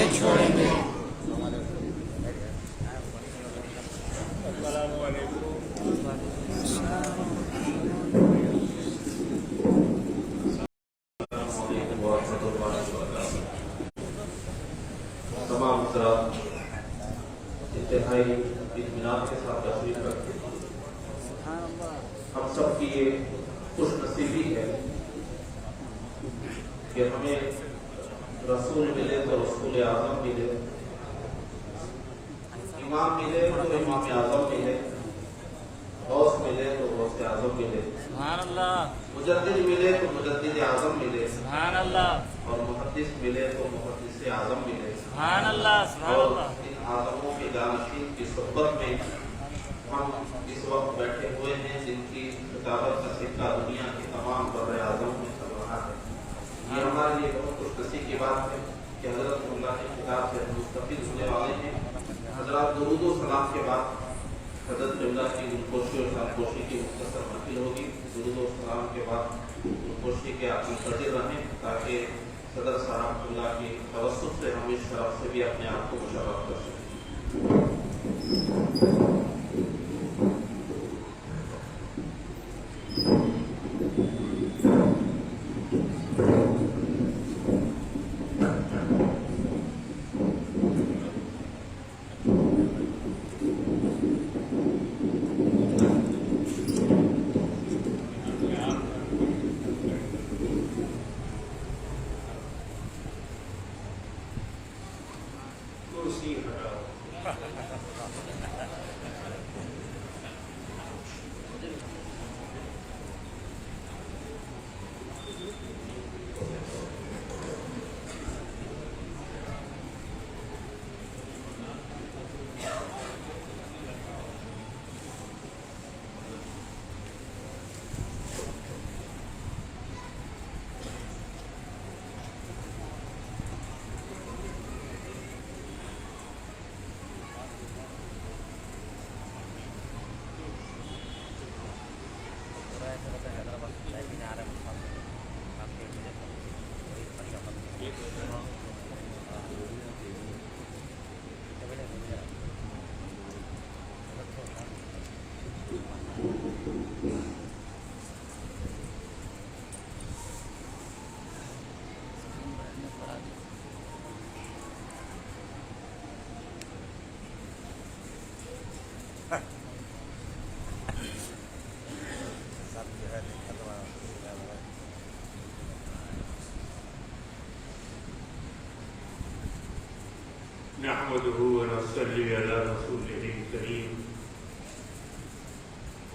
نہیں چھوڑیں گے۔ تمام حضرات انتہائی اطمینان کے ساتھ تشریف رکھتے ہیں۔ ہم سب کی یہ خوش نصیبی ہے کہ ہمیں رسول ملے تو رسول اعظم ملے، امام ملے تو امام اعظم ملے، غوث ملے تو غوث اعظم ملے، سبحان اللہ، مجدد ملے تو مجدد اعظم ملے، سبحان اللہ، اور محدث ملے تو محدث اعظم ملے۔ سبحان اللہ، سبحان اور اللہ۔ ان اعظموں کے جانشین کی صحبت میں ہم اس وقت بیٹھے ہوئے ہیں جن کی خطابت کا سکہ دنیا کے تمام بر اعظم میں چل رہا ہے۔ یہ ہمارے لیے بہت خوش نصیبی کی بات ہے کہ حضرت اللہ کے خطاب سے مستفید ہونے والے ہیں۔ حضرات، درود و سلام کے بعد حضرت اللہ کی گلکوشی اور سرگوشی کی مختصر محفل ہوگی۔ درود و سلام کے بعد گلکوشی کے آپ منتظر رہیں تاکہ صدر صاحب اللہ کی توسط سے ہم اس طرف سے بھی اپنے آپ کو مشرف کر سکیں۔ نحمده ونصلي على رسوله الكريم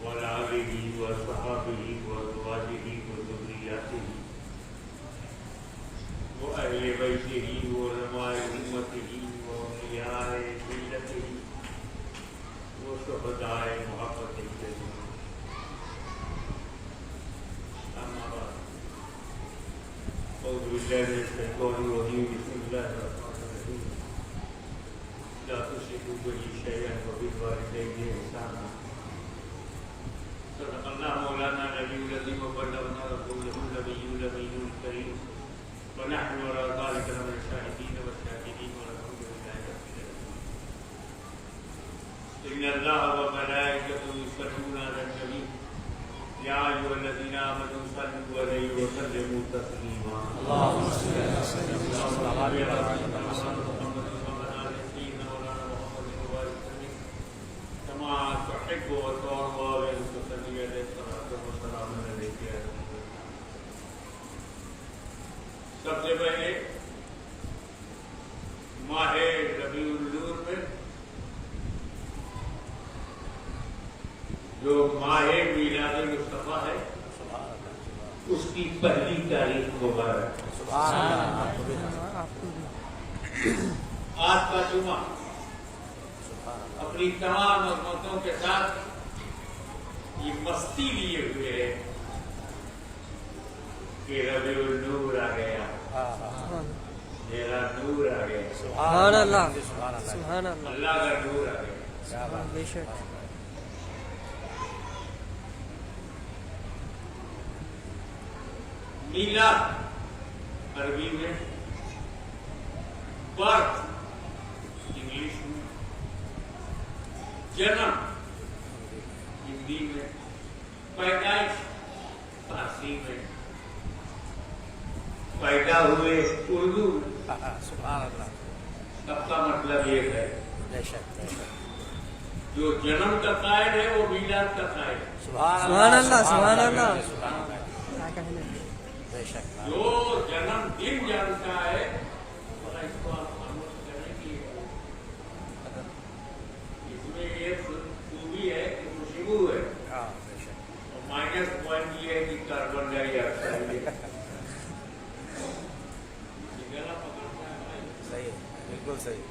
وعلى آله وصحابه وأزواجه وذرياته وأهل بيته وعلماء أمته وأولياء ملته وشهداء محبته أما بعد، أعوذ بالله من الشيطان الرجيم، بسم الله الرحمن الرحيم، لا تشركوا به شيئا وبالوالدين إحسانا۔ صدق الله مولانا العلي العظيم وبلغنا رسوله النبي الأمين الكريم، ونحن على ذلك من الشاهدين والشاكرين والحمد لله رب العالمين۔ إن الله وملائكته يصلون على النبي يا أيها الذين آمنوا صلوا عليه وسلموا تسليما۔ اللهم صل على سيدنا محمد تحب وترضى وتصلي عليه الصلاة والسلام عليك يا رسول الله۔ سب سے پہلے ماہ ربیع النور میں جو ماہ میلاد مصطفیٰ ہے اس کی پہلی تاریخ مبارک۔ آج کا جمعہ اپنی تمام عظمتوں کے ساتھ یہ مستی لیے ہوئے ہے کہ ربیع النور آ گیا، میرا نور آ گیا، سبحان اللہ، سبحان اللہ، اللہ کا نور آ گیا۔ بے شک۔ میلاد عربی میں برتھ سبحان اللہ. سب کا مطلب ایک ہے. بے شک بے شک. جو جنم کا قائل ہے وہ میلاد کا قائل ہے. سبحان اللہ سبحان اللہ. سبحان اللہ. کیا کہنے. بے شک. جو جنم دن جانتا ہے اس کو آپ خاموش کریں کہ اس میں ایک خوبی ہے کہ خوشبو ہے ہاں بے شک. اور مائنس پوائنٹ یہ ہے کہ کاربن ڈائی آکسائڈ گلا پکڑتا ہے بھائی. صحیح ہے بالکل صحیح.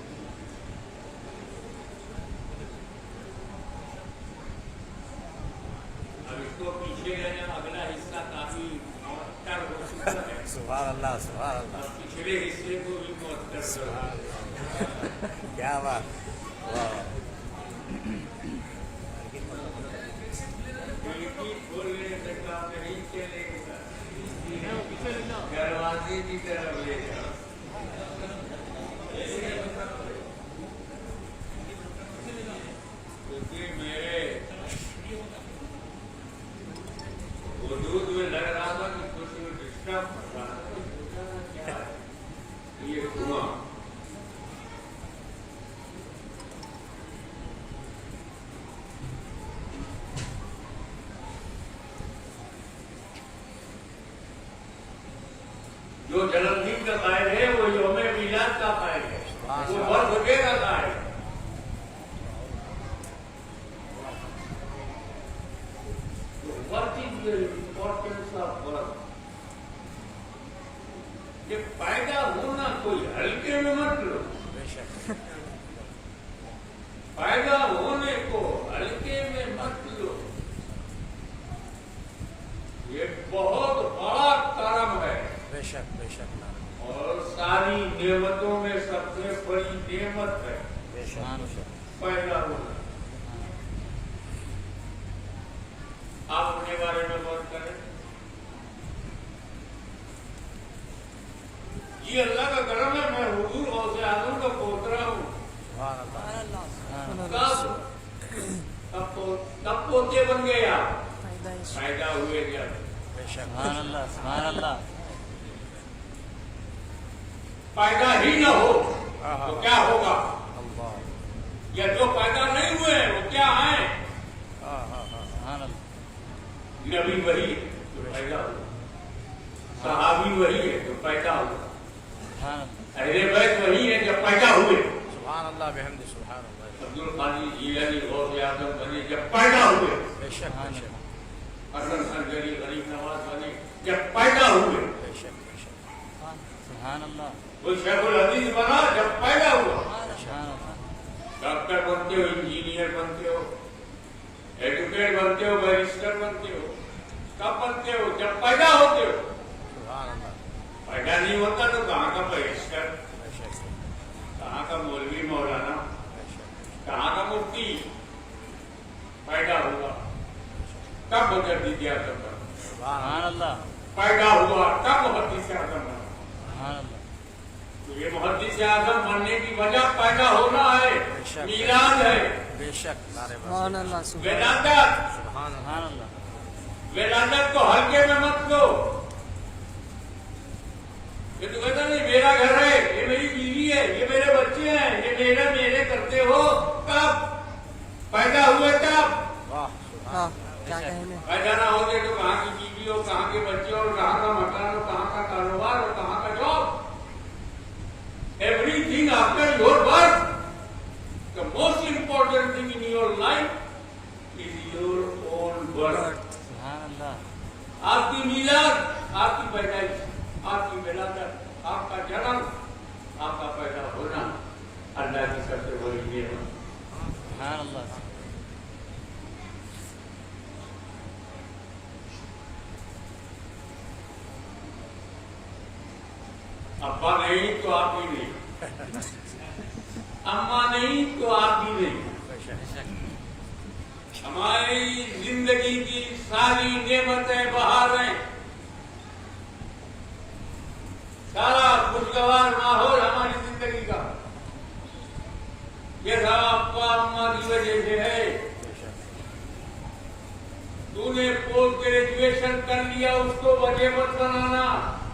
اب اس کو پیچھے لینا اگلا حصہ کافی معطر ہو چکا ہے. سبحان اللہ سبحان اللہ. اور پچھلے حصے کو بھی معطر سبحان اللہ. کیا بات. واہ. کھڑکی کھولنے سے کام نہیں چلے گا. دروازے کی طرف لے جاؤ. کیونکہ میرے وجود میں لگ رہا تھا کہ کچھ ڈسٹرب کر رہا ہے. یہ دھواں جو جنم دن کا قائل ہے وہ یوم میلاد کا قائل ہے. وہ برف ہوگے کا قائل ہے. What is the importance of birth? یہ پیدا ہونا کوئی ہلکے میں مت لو. بے شک. پیدا ہونے کو ہلکے میں مت لو. یہ بہت بڑا کرم ہے بے شک بے شک. اور ساری نعمتوں میں سب سے بڑی نعمت ہے بے شک. پیدا ہونا. آپ اپنے بارے میں غور کریں. یہ اللہ کا کرم ہے. میں حضور غوث اعظم کا پوترا ہوں. سبحان اللہ. کب پوتے بن گئے آپ؟ پیدائش. پیدا ہوئے کیا؟ بے شک. سبحان اللہ سبحان اللہ. پیدا ہی نہ ہو تو کیا ہوگا؟ اللہ. یا جو پیدا نہیں ہوئے وہ کیا ہیں؟ سبحان اللہ. نبی وہی ہے جو پیدا ہوا. صحابی وہی ہے جو پیدا ہوا. سبحان اللہ. اہل بیت وہی ہے جو پیدا ہوئے. سبحان اللہ بحمد. سبحان اللہ. عبد القادر جیلانی غوث اعظم بنے جب پیدا ہوئے. بے شک بے شک. حسن خانگری غریب نواز بنے جب پیدا ہوئے. بے شک بے شک. سبحان اللہ. کوئی شیخ الحدیث بنا جب پیدا ہوا. سبحان اللہ. ڈاکٹر بنتے ہو, انجینئر بنتے ہو, ایڈوکیٹ بنتے ہو, بیرسٹر بنتے ہو. کب بنتے ہو؟ جب پیدا ہوتے ہو. سبحان اللہ. پیدا نہیں ہوتا تو کہاں کا بیرسٹر, بے شک کہاں کا مولوی مولانا, بے شک. کہاں کا مفتی پیدا ہوا. کب مجدد اعظم بنا. سبحان اللہ. پیدا ہوا کب محدث اعظم بنا. سبحان اللہ. تو یہ محدث اعظم بننے کی وجہ پیدا ہونا ہے, شک. میلاد ہے, بے شک. نعرے سبحان بازی. اللہ. سبحان ولادت. سبحان اللہ. سبحان اللہ. ولادت کو ہلکے میں مت لو. یہ تو کہتا نہیں میرا گھر ہے, یہ میری بیوی ہے, یہ میرے بچے ہیں, یہ میرے کرتے ہو. کب پیدا ہوئے تب. واہ. ہاں کیا کہنے. پیدا نہ ہوتے تو کہاں کی بیوی ہو, کہاں کے بچے ہو, کہاں کا مکان ہو, کہاں کا کاروبار ہو, کہاں کا job. Everything after your birth, the most important thing in your life is your own birth. سبحان اللہ. آپ کی میلاد, آپ کی پیدائش, آپ کی ولادت, آپ کا جنم, آپ کا پیدا ہونا اللہ کی سب سے بڑی نعمت. سبحان اللہ. ابا نہیں تو آپ بھی نہیں, اماں نہیں تو آپ بھی نہیں. بے شک. ہماری زندگی کی ساری نعمتیں بہار ہیں. سارا خوشگوار ماحول ہماری زندگی کا یہ سب ابا اماں کی وجہ سے ہے. بے شک. تو نے پوسٹ گریجویشن کر لیا, اس کو وجہ مت بنانا.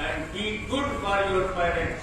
and be good for your parents.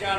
4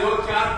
2-4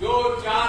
2-4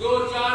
2-4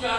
4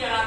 4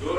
2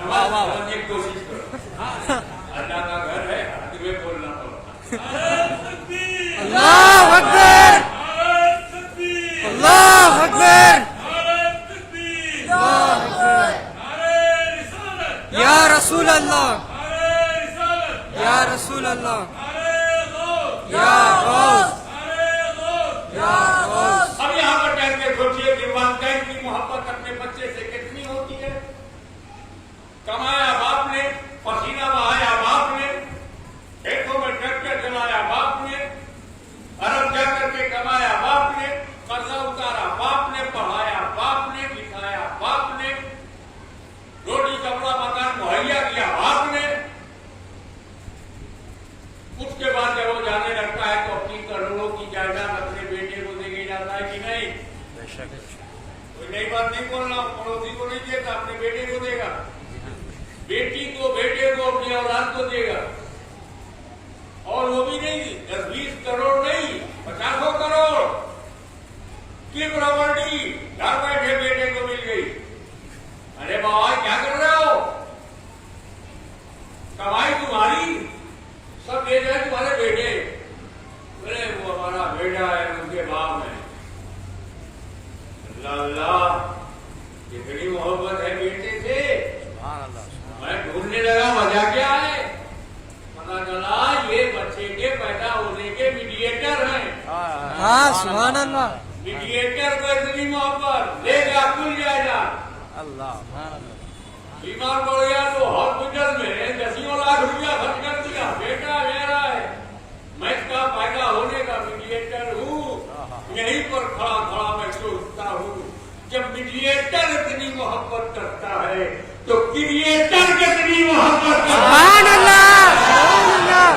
سمجھنے کی کوشش کرو اللہ کا گھر ہے تمہیں بولنا پڑتا اللہ اکبر اللہ اکبر اللہ اکبر یا رسول اللہ یا رسول اللہ یا غوث یا غوث. اب یہاں پر ٹہر کے سوچیے کہ والدین کی محبت اپنے بچے سے کتنی ہوتی ہے. کمایا باپ نے, پسینہ بہایا باپ نے, کھیتوں میں ٹریکٹر چلایا باپ نے, عرب جا کر کے کمایا باپ نے, قرضہ اتارا باپ نے, پڑھایا باپ نے, لکھایا باپ نے, روٹی کپڑا مکان مہیا کیا باپ نے. اس کے بعد جب وہ جانے لگتا ہے تو اپنی کروڑوں کی جائیداد اپنے بیٹے کو دے کے جاتا ہے کہ نہیں؟ بے شک. کوئی نئی بات نہیں بول رہا ہوں, پڑوسی کو نہیں دیتا, اپنے بیٹے کو دے گا, بیٹی کو, بیٹے کو, اپنی اولاد کو دے گا. اور وہ بھی نہیں 10-20 کروڑ نہیں, 50 کروڑ کی پراپرٹی گھر بیٹھے بیٹے کو مل گئی. ارے بابا کیا کر رہے ہو, کمائی تمہاری, سب دے جائے تمہارے بیٹے. ارے وہ ہمارا بیٹا ہے, ان کے باپ ہے. اللہ اللہ کتنی محبت ہے بیٹے سے. سبحان اللہ. میں ڈھونڈنے لگا وجہ کیا ہے, پتا چلا یہ بچے کے پیدا ہونے کے میڈیٹر ہیں. ہاں سبحان اللہ. میڈیٹر کو اتنی محبت, لے گا کھل جائے گا. اللہ بیمار پڑ گیا تو ہاسپٹل میں 10 لاکھ روپیہ خرچ کر دیا. بیٹا میرا ہے, میں اس کا پیدا ہونے کا میڈیٹر ہوں. یہیں پر کھڑا کھڑا میں سوچتا ہوں, جب میڈیٹر اتنی محبت کرتا ہے تو کریٹر کتنی محبت کرتا ہے. سبحان اللہ سبحان اللہ.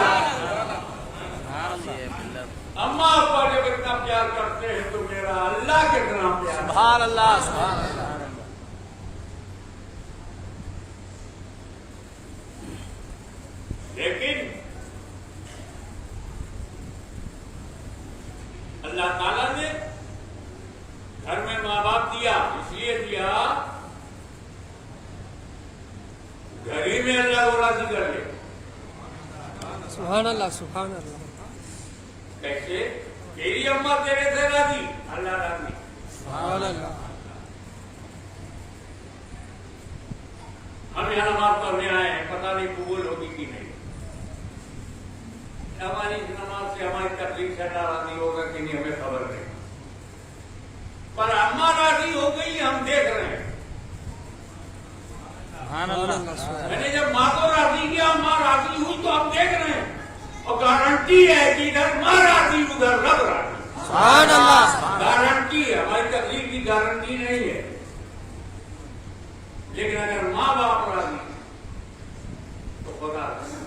اما ابا جب اتنا پیار کرتے ہیں تو میرا اللہ کتنا پیار. سبحان اللہ سبحان اللہ. لیکن اللہ تعالیٰ نے گھر میں ماں باپ دیا, اس لیے دیا گھر ہی میں اللہ کو راضی کر لے. سبحان اللہ سبحان اللہ. کیسے؟ تیری اماں تیرے سے راضی, اللہ راضی. سبحان اللہ. ہم یہاں نماز پڑھنے آئے ہیں, پتہ نہیں قبول ہوگی کہ نہیں. ہماری نماز سے ہماری تکلیف سے اللہ راضی ہوگا کہ نہیں ہمیں خبر نہیں, پر اماں راضی ہو گئی ہم دیکھ رہے ہیں. میں نے جب ماں کو راضی کیا, ماں راضی ہوئی تو ہم دیکھ رہے ہیں, اور گارنٹی ہے کہ ادھر ماں راضی ادھر رب راضی. سبحان اللہ. گارنٹی ہے, ہماری تکلیف کی گارنٹی نہیں ہے. لیکن اگر ماں باپ راضی تو خدا راضی.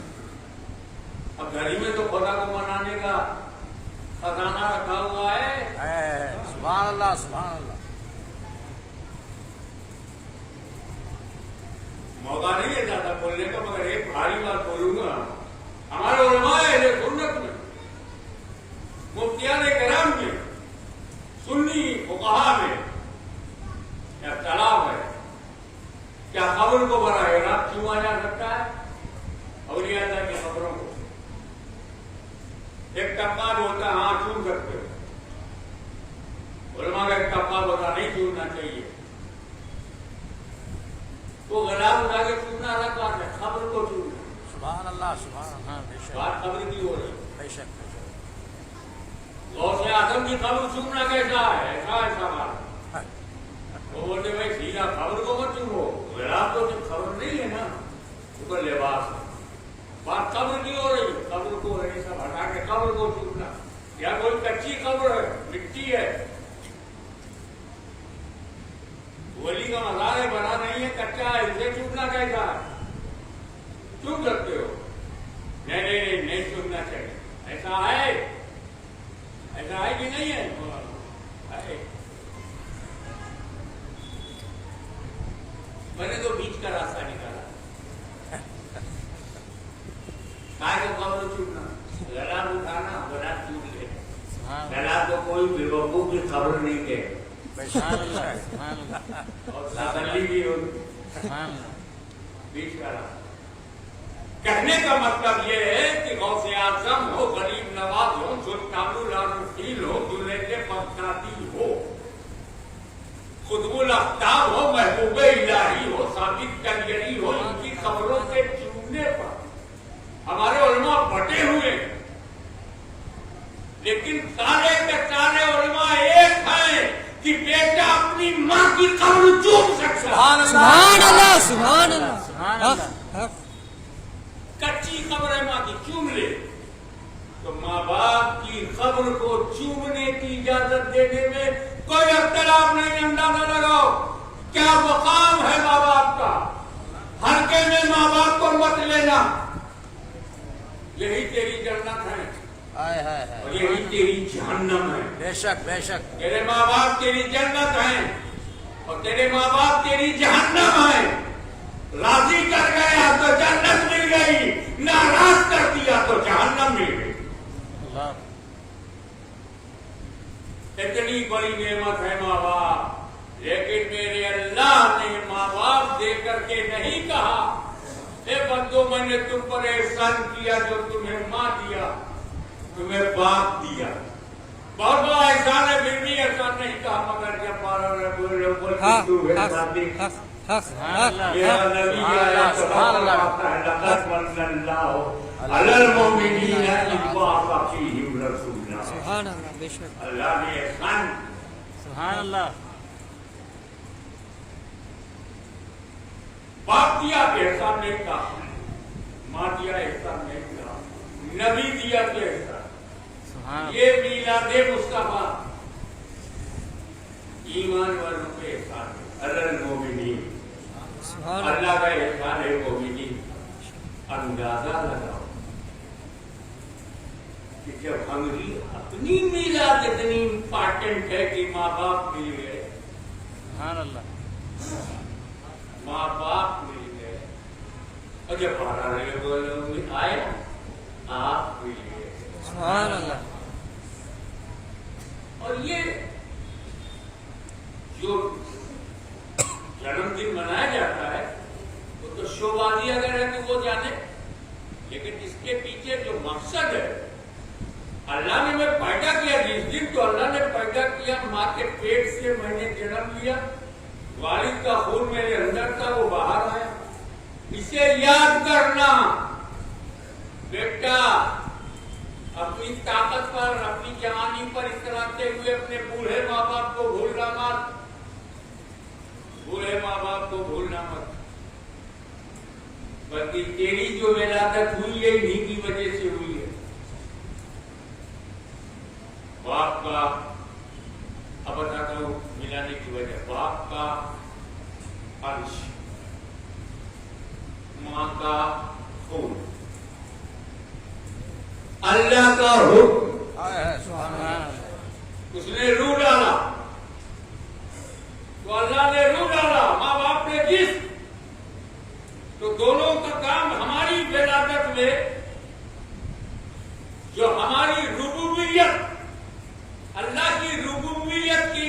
اب گھر ہی میں تو خدا کو منانے کا خزانہ رکھا ہوا ہے. سبحان اللہ سبحان اللہ. موقع نہیں ہے زیادہ بولنے کا, مگر ایک بھاری بات بولوں گا. ہمارے علماء اہل سنت میں, مفتیان کرام میں, سنی فقہا میں کیا طلاق ہے, کیا قبر کو براہ راست چھوا جا سکتا ہے؟ اولیاء اللہ کی قبروں کو ایک طبقہ ہوتا ہے, ہاں چھو سکتے ہو. علماء کا ایک طبقہ ہوتا نہیں چھونا چاہیے. تو غلام اٹھا کے چھونا الگ بات ہے, قبر کو چھونا. سبحان اللہ سبحان اللہ. بے شک بات قبر کی ہو رہی. بے شک. غوث اعظم کی قبر چھونا کیسا ہے؟ ایسا بات. وہ بولتے بھائی سیدھا قبر کو مت چھو, غلام تو خبر نہیں ہے نا, اوپر لباس. بات قبر کی ہو رہی, قبر کو ایسا ہٹا کے قبر کو چھونا. یا کوئی کچی قبر ہے, مٹی ہے, ولی کا مزار ہے, بنا نہیں ہے, کچا ہے, اسے چھوٹنا کیسا ہے؟ چھوٹ سکتے ہو. نہیں چھوٹنا چاہیے. ایسا ہے کہ نہیں ہے؟ میں نے تو بیچ کا راستہ نکالا. کو قبر چھوٹنا, غلام اٹھانا, غلام چھوٹ لے. غلام کو کوئی بے وقوف کی خبر نہیں کہ سبحان اللہ سبحان اللہ اور تسلی بھی ہوتی سبحان اللہ بیچ کا راستہ. کہنے کا مطلب یہ ہے کہ غوث اعظم ہو، غریب نواز ہو، سلطان العارفین ہو، جنید بغدادی ہو، قطب الاقطاب ہو، محبوب الہی ہو، ثابت کنگری ہو، ان کی خبروں کے چومنے پر ہمارے علماء بٹے ہوئے ہیں. لیکن سارے کے سارے علماء ایک ہیں کہ بیٹا اپنی ماں کی قبر چوم سکتا ہے. سبحان اللہ سبحان اللہ سبحان حق اللہ حق. کچی قبر ہے ماں کی، چوم لے. تو ماں باپ کی قبر کو چومنے کی اجازت دینے میں کوئی اختلاف نہیں. اندازہ لگاؤ کیا مقام ہے ماں باپ کا. ہلکے میں ماں باپ کو مت لینا. یہی تیری جنت ہے ہائے ہائے ہائے. اور یہی تیری جہنم ہے. بے شک بے شک. تیرے ماں باپ تیری جنت ہیں اور تیرے ماں باپ تیری جہنم ہیں. راضی کر گیا تو جنت مل گئی، ناراض کر دیا تو جہنم مل گئی. اللہ اتنی بڑی نعمت ہے ماں باپ، لیکن میرے اللہ نے ماں باپ دے کر کے نہیں کہا اے بندو میں نے تم پر احسان کیا جو تمہیں ماں دیا، تمہیں باپ دیا. بہت بڑا احسان ہے، پھر بھی احسان نہیں کہا مگر جب پارا حق حق حق حق سبحان حق. اللہ میرا نبی آیا تو فرماتا ہے لقد من اللہ علی المؤمنین اذ بعث فیہم رسولا. سبحان اللہ بے شک. اللہ نے احسان سبحان اللہ باپ دیا تو احسان نہیں کہا، ماں دیا احسان نہیں کہا، نبی دیا تو احسان. سبحان اللہ یہ میلاد مصطفیٰ ایمان والوں پہ احسان ہے. علی المؤمنین سبحان اللہ. اللہ کا احسان ہے مومنین. اندازہ لگاؤ کہ جب ہماری اپنی میلاد اتنی امپارٹنٹ ہے کہ ماں باپ مل گئے، سبحان اللہ ماں باپ مل گئے، اور جب ہمارا آئے آپ مل گئے. سبحان اللہ. اور یہ جو جنم دن منایا جاتا ہے وہ تو شو بازی اگر ہے تو وہ جانے، لیکن اس کے پیچھے جو مقصد ہے، اللہ نے میں پیدا کیا جس دن، تو اللہ نے پیدا کیا ماں کے پیٹ سے میں نے جنم لیا، والد کا خون میرے اندر تھا وہ باہر آیا. اسے یاد کرنا بیٹا، اپنی طاقت پر اپنی جوانی پر اتراتے ہوئے اپنے بوڑھے ماں باپ کو بھولنا مت. بوڑھے ماں باپ کو بھولنا مت، بلکہ تیری جو ولادت ہوئی ہے انہیں کی وجہ سے ہوئی ہے. باپ کا اب بتاتا ہوں ملانے کی وجہ، باپ کا عرش، ماں کا خون، اللہ کا حکم، ہائے ہائے. سبحان اللہ. سبحان اللہ اس نے روح ڈالا تو اللہ نے روح ڈالا، ماں باپ نے جسم. تو دونوں کا کام ہماری ولادت میں جو ہماری ربوبیت، اللہ کی ربوبیت کی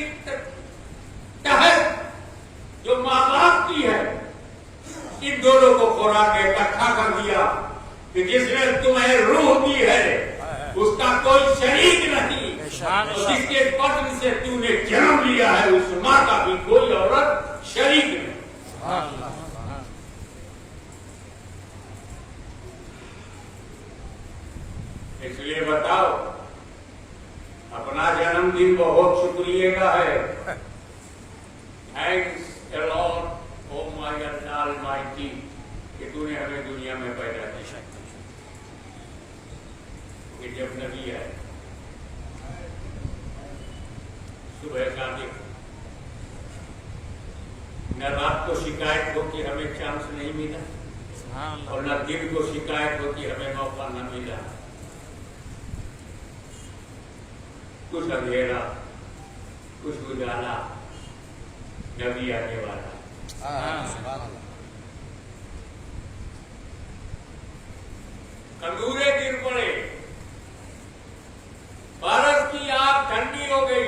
تحت جو ماں باپ کی ہے، ان دونوں کو خوراک اکٹھا کر دیا کہ جس میں تمہیں روح دی ہے اس کا کوئی شریک نہیں. سبحان اور اللہ جس کے بدن سے تو نے جنم لیا ہے اس ماں کا بھی کوئی عورت شریک نہیں. سبحان اللہ سبحان اس لیے بتاؤ، اپنا جنم دن بہت شکریہ کا ہے. Thanks a lot O my Almighty کہ تو نے ہمیں دنیا میں پیدا کیا. کہ جب نبی آئے صبح صادق، نہ رات کو شکایت ہو کہ ہمیں چانس نہیں ملا، اللہ اور نہ دن کو شکایت ہو کہ ہمیں موقع نہ ملا. کچھ اندھیرا کچھ اجالا، نبی آنے والا. سبحان اللہ. تندورے گر پڑے، بارش کی آگ ٹھنڈی ہو گئی،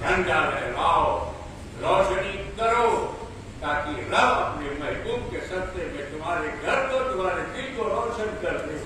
جھنڈا لہراؤ، روشنی کرو، تاکہ رب اپنے محبوب کے صدقے میں تمہارے گھر کو، تمہارے دل کو روشن کر دے.